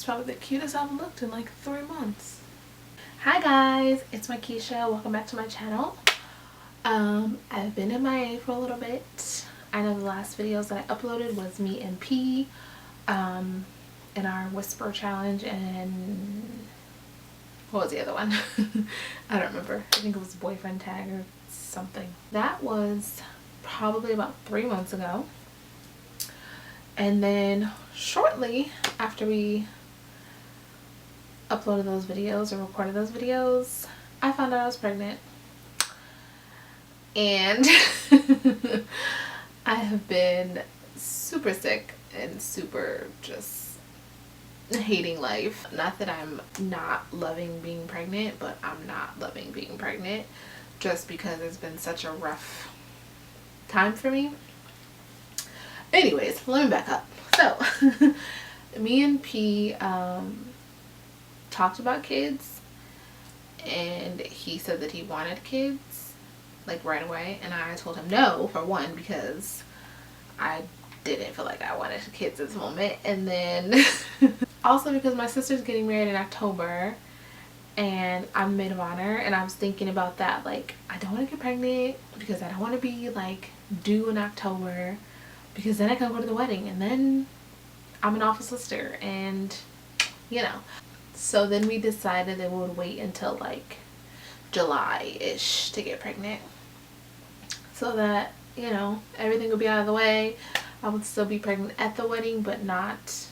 is probably the cutest I've looked in like 3 months. Hi guys, it's Makisha. Welcome back to my channel. I've been MIA for a little bit. I know the last videos that I uploaded was me and P in our whisper challenge, and what was the other one? I don't remember. I think it was boyfriend tag or something. That was probably about 3 months ago. And then shortly after we uploaded those videos or recorded those videos, I found out I was pregnant. And I have been super sick and super just hating life. Not that I'm not loving being pregnant, but I'm not loving being pregnant just because it's been such a rough time for me. Anyways, let me back up. So me and P talked about kids, and he said that he wanted kids like right away, and I told him no, for one, because I didn't feel like I wanted kids at this moment, and then also because my sister's getting married in October and I'm maid of honor, and I was thinking about that, like I don't want to get pregnant because I don't want to be like due in October, because then I can go to the wedding and then I'm an awful sister, and you know. So then we decided that we would wait until like July-ish to get pregnant, so that, you know, everything would be out of the way. I would still be pregnant at the wedding, but not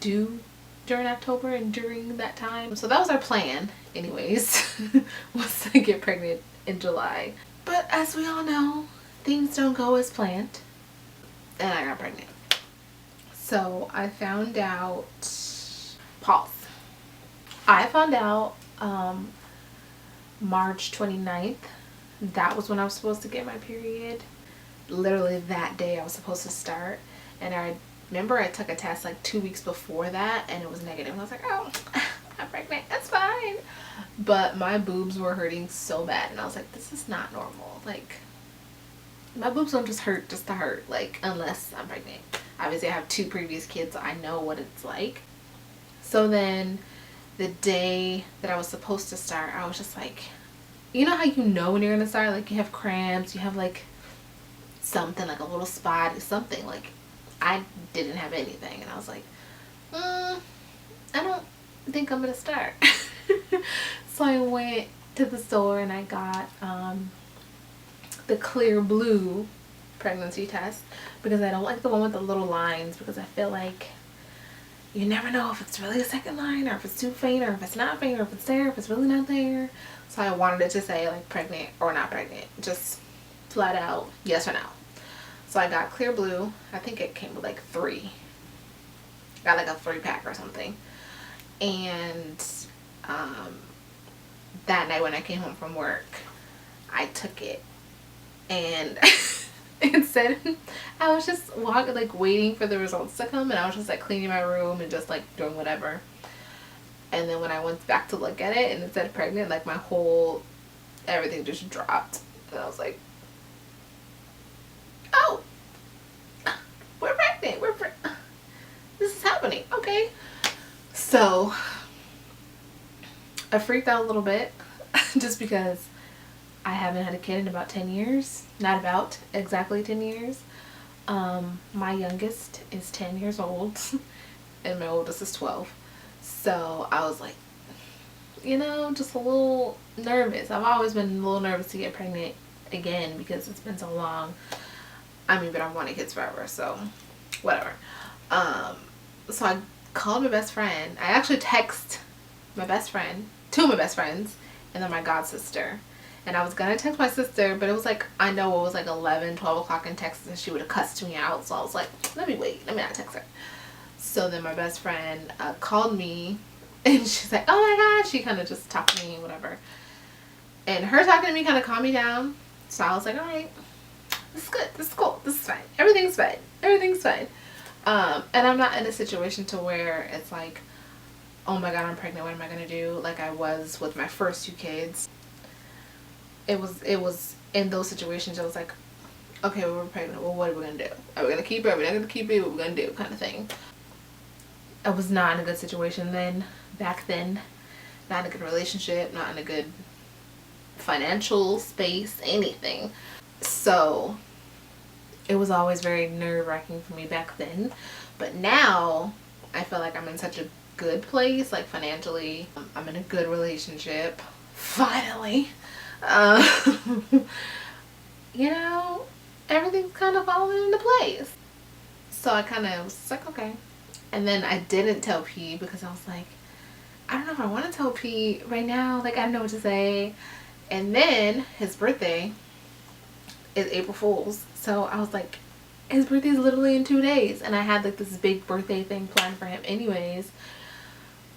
due during October and during that time. So that was our plan anyways, was to get pregnant in July. But as we all know, things don't go as planned, and I got pregnant. So I found out, pause. I found out March 29th. That was when I was supposed to get my period. Literally that day I was supposed to start, and I remember I took a test like 2 weeks before that and it was negative. I was like, oh, I'm pregnant, that's fine. But my boobs were hurting so bad, and I was like, this is not normal. Like, my boobs don't just hurt just to hurt, like, unless I'm pregnant. Obviously I have 2 previous kids, so I know what it's like. So then the day that I was supposed to start, I was just like, you know how you know when you're gonna start, like you have cramps, you have like something, like a little spot, something. Like, I didn't have anything, and I was like, I don't think I'm gonna start. So I went to the store and I got the clear blue pregnancy test, because I don't like the one with the little lines, because I feel like you never know if it's really a second line, or if it's too faint, or if it's not faint, or if it's there, if it's really not there. So I wanted it to say like pregnant or not pregnant, just flat out yes or no. So I got clear blue. I think it came with like 3. Got like a 3-pack or something. And that night when I came home from work, I took it, and instead I was just walking, like waiting for the results to come, and I was just like cleaning my room and just like doing whatever. And then when I went back to look at it and it said pregnant, like my whole everything just dropped, and I was like, oh, we're pregnant, this is happening, okay. So I freaked out a little bit just because I haven't had a kid in about 10 years. Not about, exactly 10 years. My youngest is 10 years old and my oldest is 12. So I was like, you know, just a little nervous. I've always been a little nervous to get pregnant again because it's been so long. I mean, but I've wanted kids forever, so whatever. So I called my best friend. I actually texted my best friend, 2 of my best friends, and then my god sister. And I was gonna text my sister, but it was like, I know it was like 11, 12 o'clock in Texas, and she would have cussed me out. So I was like, let me wait, let me not text her. So then my best friend called me, and she's like, oh my god, she kind of just talked to me, whatever. And her talking to me kind of calmed me down. So I was like, all right, this is good, this is cool, this is fine, everything's fine, everything's fine. And I'm not in a situation to where it's like, oh my god, I'm pregnant, what am I gonna do? Like I was with my first 2 kids. It was in those situations I was like, okay, well, we're pregnant, well, what are we gonna do? Are we gonna keep it? Are we not gonna keep it? What are we gonna do? Kind of thing. I was not in a good situation then, back then. Not in a good relationship, not in a good financial space, anything. So it was always very nerve-wracking for me back then. But now I feel like I'm in such a good place, like financially. I'm in a good relationship. Finally. You know, everything's kind of falling into place. So I kind of was like, okay. And then I didn't tell P because I was like, I don't know if I want to tell P right now. Like, I don't know what to say. And then his birthday is April Fool's. So I was like, his birthday is literally in 2 days. And I had like this big birthday thing planned for him anyways.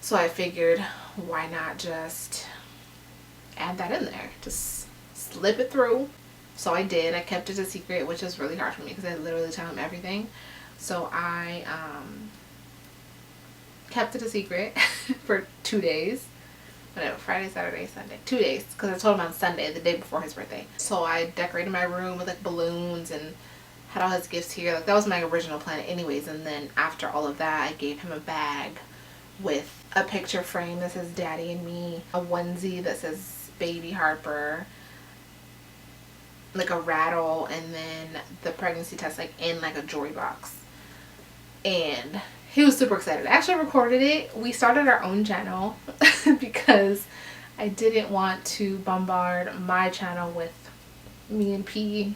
So I figured, why not just add that in there? Just slip it through. So I did. I kept it a secret, which is really hard for me because I literally tell him everything. So I kept it a secret for 2 days. Whatever, Friday, Saturday, Sunday. 2 days, because I told him on Sunday, the day before his birthday. So I decorated my room with like balloons and had all his gifts here. Like, that was my original plan anyways. And then after all of that, I gave him a bag with a picture frame that says Daddy and Me, a onesie that says Baby Harper, like a rattle, and then the pregnancy test like in like a jewelry box. And he was super excited. I actually recorded it. We started our own channel because I didn't want to bombard my channel with me and P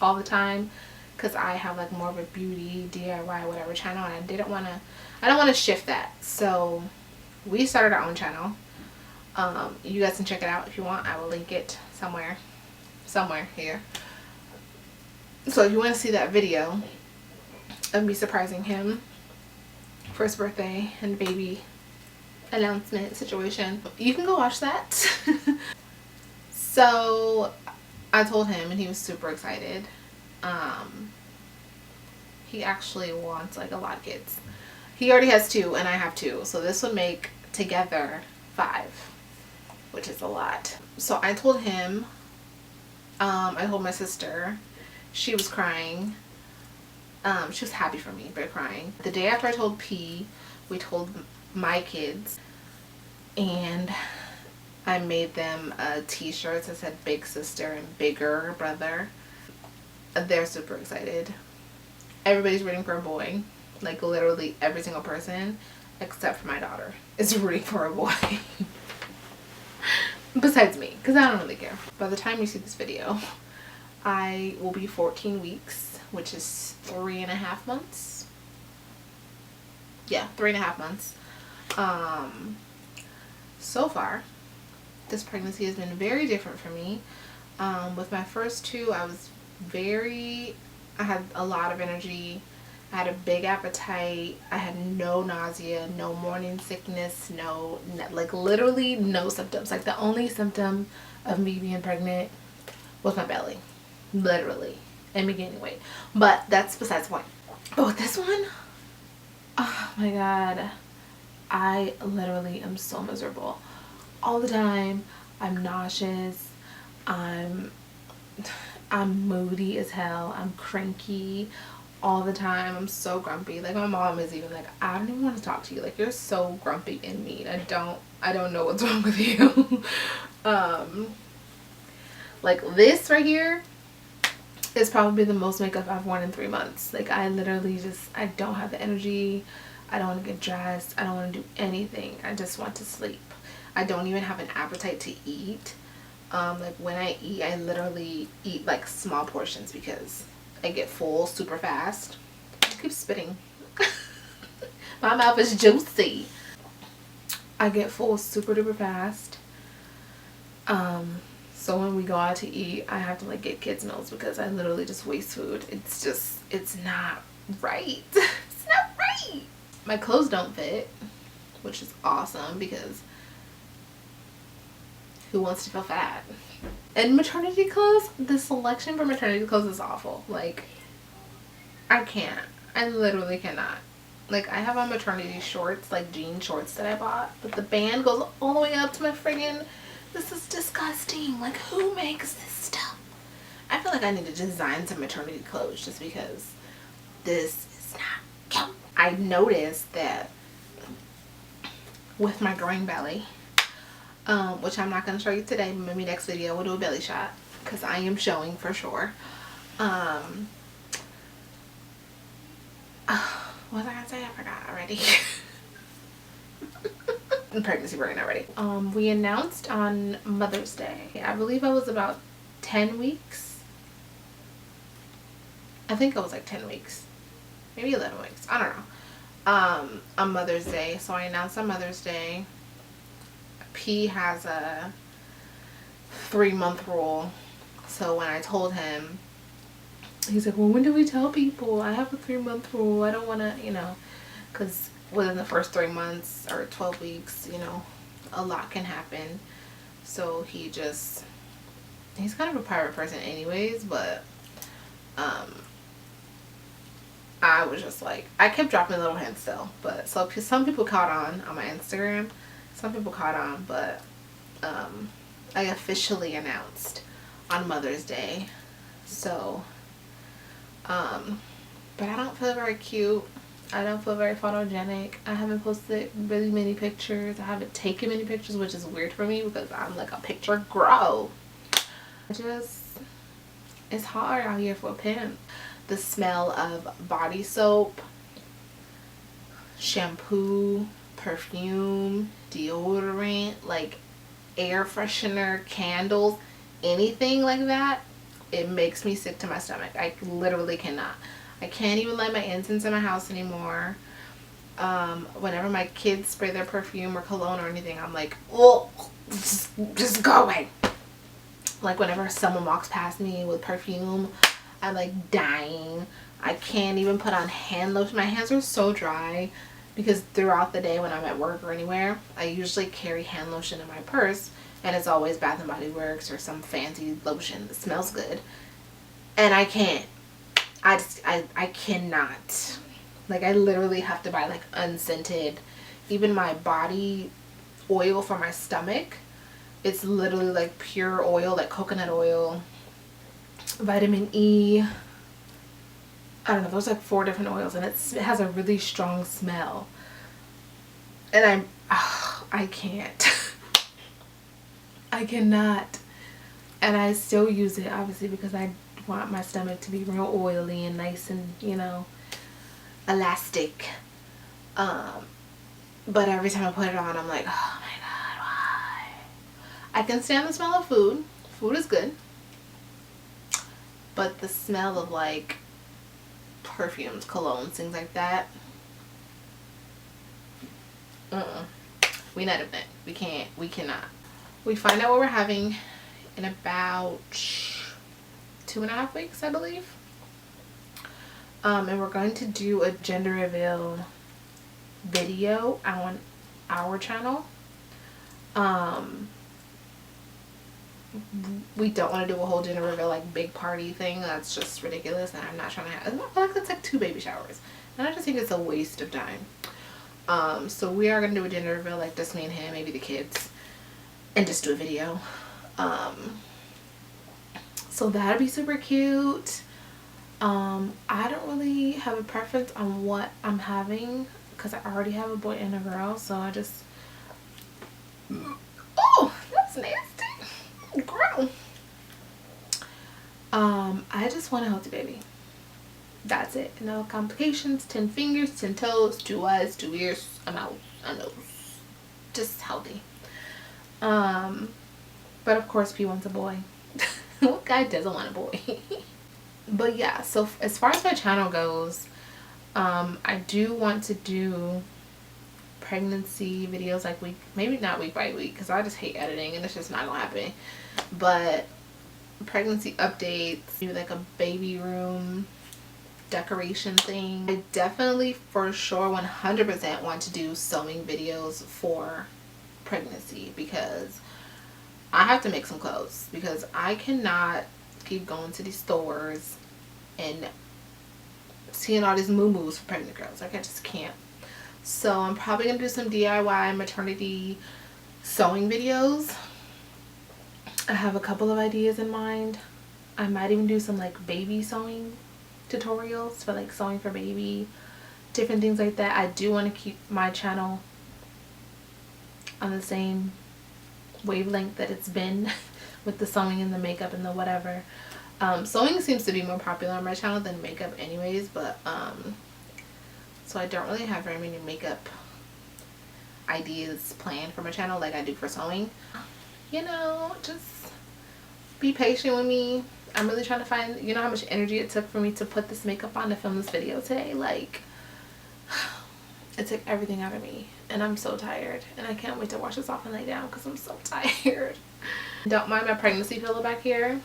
all the time, because I have like more of a beauty, DIY, whatever channel, and I don't want to shift that. So we started our own channel. You guys can check it out if you want. I will link it somewhere here. So if you want to see that video of me surprising him for his birthday and baby announcement situation, you can go watch that. So I told him and he was super excited. He actually wants like a lot of kids. He already has 2 and I have 2, so this would make together 5, which is a lot. So I told him, I told my sister. She was crying. She was happy for me, but crying. The day after I told P, we told my kids, and I made them t-shirts that said Big Sister and Bigger Brother. They're super excited. Everybody's rooting for a boy. Like, literally every single person except for my daughter is rooting for a boy. Besides me, because I don't really care. By the time you see this video, I will be 14 weeks, which is 3.5 months. Yeah, 3.5 months. So far, this pregnancy has been very different for me. With my first 2, I had a lot of energy. I had a big appetite. I had no nausea, no morning sickness, like literally no symptoms. Like, the only symptom of me being pregnant was my belly, literally, and me gaining weight. But that's besides the point. But with this one, oh my god, I literally am so miserable all the time. I'm nauseous. I'm moody as hell. I'm cranky all the time. I'm so grumpy. Like, my mom is even like, I don't even want to talk to you. Like, you're so grumpy and mean. I don't know what's wrong with you. Like, this right here is probably the most makeup I've worn in 3 months. Like, I literally I don't have the energy. I don't want to get dressed. I don't want to do anything. I just want to sleep. I don't even have an appetite to eat. Like, when I eat, I literally eat like small portions because I get full super fast. I keep spitting. My mouth is juicy. I get full super duper fast. So when we go out to eat, I have to like get kids meals because I literally just waste food. It's not right. It's not right. My clothes don't fit, which is awesome because who wants to feel fat? And maternity clothes, the selection for maternity clothes is awful. Like, I can't. I literally cannot. Like, I have on maternity shorts, like jean shorts that I bought, but the band goes all the way up to my friggin', this is disgusting. Like, who makes this stuff? I feel like I need to design some maternity clothes just because this is not cute. I noticed that with my growing belly, which I'm not going to show you today, but maybe next video we'll do a belly shot because I am showing for sure. What was I gonna say? I forgot already. Pregnancy brain already. We announced on Mother's Day. I believe I was about 10 weeks. I think I was like 10 weeks. Maybe 11 weeks. I don't know. On Mother's Day. So I announced on Mother's Day. P has a 3-month rule. So when I told him, he's like, well, when do we tell people? I have a 3-month rule. I don't want to, you know, because within the first 3 months or 12 weeks, you know, a lot can happen. So he's kind of a private person anyways, but I was just like, I kept dropping little hints still, but so some people caught on my Instagram, some people caught on, but I officially announced on Mother's Day. So but I don't feel very cute. I don't feel very photogenic. I haven't posted really many pictures. I haven't taken many pictures, which is weird for me because I'm like a picture girl. It's hard out here for a pimp. The smell of body soap, shampoo, perfume, deodorant, like air freshener, candles, anything like that, it makes me sick to my stomach. I literally cannot. I can't even light my incense in my house anymore. Whenever my kids spray their perfume or cologne or anything, I'm like, oh, just go away. Like whenever someone walks past me with perfume, I'm like dying. I can't even put on hand lotion. My hands are so dry because throughout the day when I'm at work or anywhere, I usually carry hand lotion in my purse, and it's always Bath and Body Works or some fancy lotion that smells good. And I can't. I cannot. Like, I literally have to buy like unscented. Even my body oil for my stomach, it's literally like pure oil, like coconut oil, vitamin E. I don't know, there's like 4 different oils, and it has a really strong smell. And I can't. I cannot. And I still use it, obviously, because I want my stomach to be real oily and nice and, you know, elastic. But every time I put it on, I'm like, oh my god, why? I can stand the smell of food. Food is good. But the smell of like perfumes, colognes, things like that, we not doing it. We cannot. We find out what we're having in about 2.5 weeks, I believe. And we're going to do a gender reveal video on our channel. We don't want to do a whole gender reveal like big party thing. That's just ridiculous, and I'm not trying to have, I feel like it's like 2 baby showers, and I just think it's a waste of time. So we are going to do a gender reveal, like just me and him, maybe the kids, and just do a video. So that'd be super cute. I don't really have a preference on what I'm having because I already have a boy and a girl, so I just, oh, that's nasty, girl. I just want a healthy baby. That's it. No complications. 10 fingers, 10 toes, 2 eyes, 2 ears, a mouth, a nose. Just healthy. But of course P wants a boy. What guy doesn't want a boy? But yeah, so as far as my channel goes, I do want to do pregnancy videos like maybe not week by week because I just hate editing and it's just not gonna happen, but pregnancy updates, do like a baby room decoration thing. I definitely for sure 100% want to do sewing videos for pregnancy because I have to make some clothes because I cannot keep going to these stores and seeing all these moo-moos for pregnant girls. Like, I just can't. So I'm probably gonna do some DIY maternity sewing videos. I have a couple of ideas in mind. I might even do some like baby sewing tutorials for like sewing for baby, different things like that. I do want to keep my channel on the same wavelength that it's been with the sewing and the makeup and the whatever. Sewing seems to be more popular on my channel than makeup anyways, but so I don't really have very many makeup ideas planned for my channel like I do for sewing. You know, just be patient with me. I'm really trying to find, you know how much energy it took for me to put this makeup on to film this video today? Like, it took everything out of me, and I'm so tired, and I can't wait to wash this off and lay down because I'm so tired. Don't mind my pregnancy pillow back here.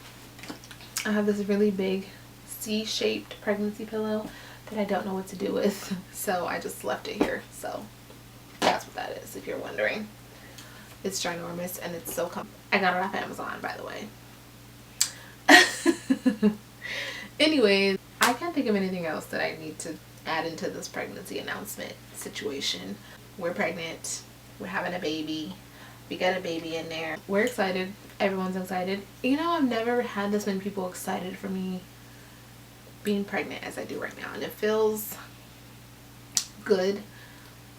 I have this really big C-shaped pregnancy pillow that I don't know what to do with, so I just left it here. So that's what that is, if you're wondering. It's ginormous and it's so comfortable. I got it off Amazon, by the way. Anyways, I can't think of anything else that I need to add into this pregnancy announcement situation. We're pregnant. We're having a baby. We got a baby in there. We're excited. Everyone's excited. You know, I've never had this many people excited for me being pregnant as I do right now. And it feels good,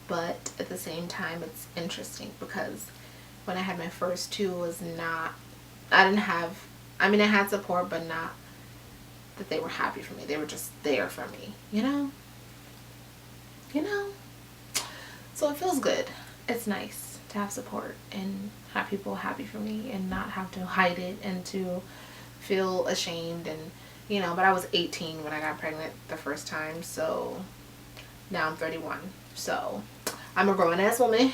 but at the same time it's interesting because when I had my first two, it was not, I didn't have, I mean I had support, but not that they were happy for me. They were just there for me, you know? You know? So it feels good. It's nice to have support and have people happy for me and not have to hide it and to feel ashamed. And you know, but I was 18 when I got pregnant the first time, so now I'm 31. So I'm a grown ass woman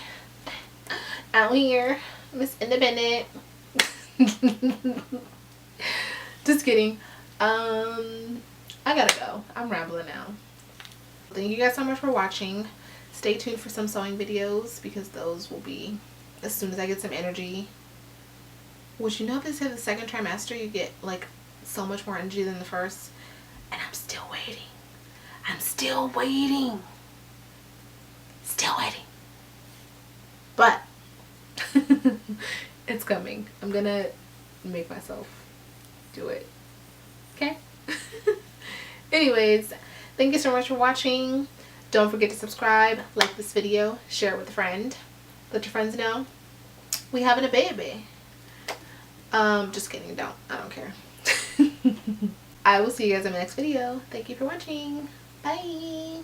out here, Miss Independent. Just kidding. I gotta go. I'm rambling now. Thank you guys so much for watching. Stay tuned for some sewing videos because those will be as soon as I get some energy. Which, you know, if they say the second trimester you get like so much more energy than the first, and I'm still waiting. I'm still waiting. Still waiting. But it's coming. I'm gonna make myself do it. Okay? Anyways, thank you so much for watching. Don't forget to subscribe, like this video, share it with a friend. Let your friends know we having a baby. Just kidding. Don't. I don't care. I will see you guys in my next video. Thank you for watching. Bye.